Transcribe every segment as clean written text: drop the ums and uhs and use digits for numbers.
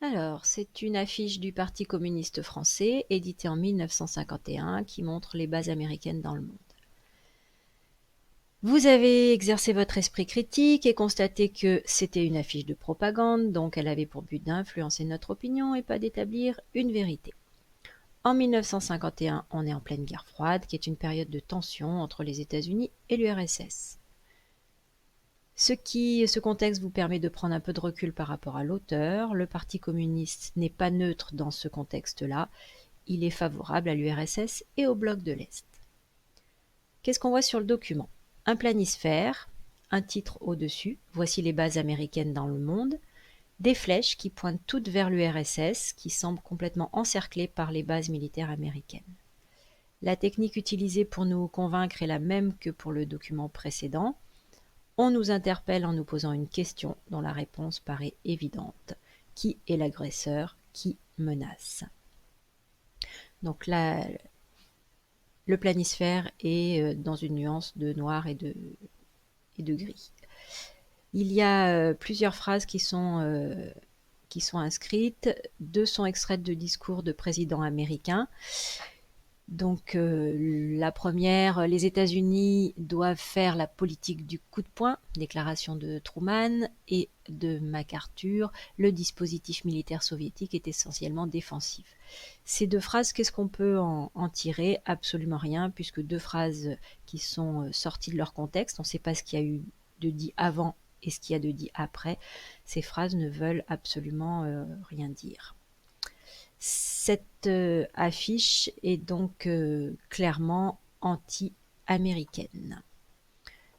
Alors, c'est une affiche du Parti communiste français, éditée en 1951, qui montre les bases américaines dans le monde. Vous avez exercé votre esprit critique et constaté que c'était une affiche de propagande, donc elle avait pour but d'influencer notre opinion et pas d'établir une vérité. En 1951, on est en pleine guerre froide, qui est une période de tension entre les États-Unis et l'URSS. Ce contexte vous permet de prendre un peu de recul par rapport à l'auteur. Le Parti communiste n'est pas neutre dans ce contexte-là. Il est favorable à l'URSS et au bloc de l'Est. Qu'est-ce qu'on voit sur le document? Un planisphère, un titre au-dessus, voici les bases américaines dans le monde, des flèches qui pointent toutes vers l'URSS, qui semble complètement encerclée par les bases militaires américaines. La technique utilisée pour nous convaincre est la même que pour le document précédent. On nous interpelle en nous posant une question dont la réponse paraît évidente. Qui est l'agresseur? Qui menace? Donc là, le planisphère est dans une nuance de noir et de gris. Il y a plusieurs phrases qui sont inscrites. Deux sont extraites de discours de présidents américains. Donc la première, les États-Unis doivent faire la politique du coup de poing, déclaration de Truman et de MacArthur. Le dispositif militaire soviétique est essentiellement défensif. Ces deux phrases, qu'est-ce qu'on peut en tirer? Absolument rien, puisque deux phrases qui sont sorties de leur contexte. On ne sait pas ce qu'il y a eu de dit avant et ce qu'il y a de dit après. Ces phrases ne veulent absolument rien dire. Cette affiche est donc clairement anti-américaine.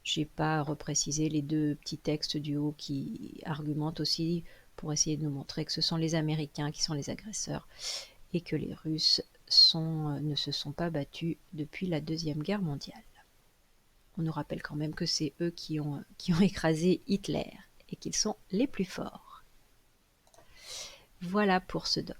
Je n'ai pas reprécisé les deux petits textes du haut qui argumentent aussi pour essayer de nous montrer que ce sont les Américains qui sont les agresseurs et que les Russes ne se sont pas battus depuis la Deuxième Guerre mondiale. On nous rappelle quand même que c'est eux qui ont écrasé Hitler et qu'ils sont les plus forts. Voilà pour ce doc.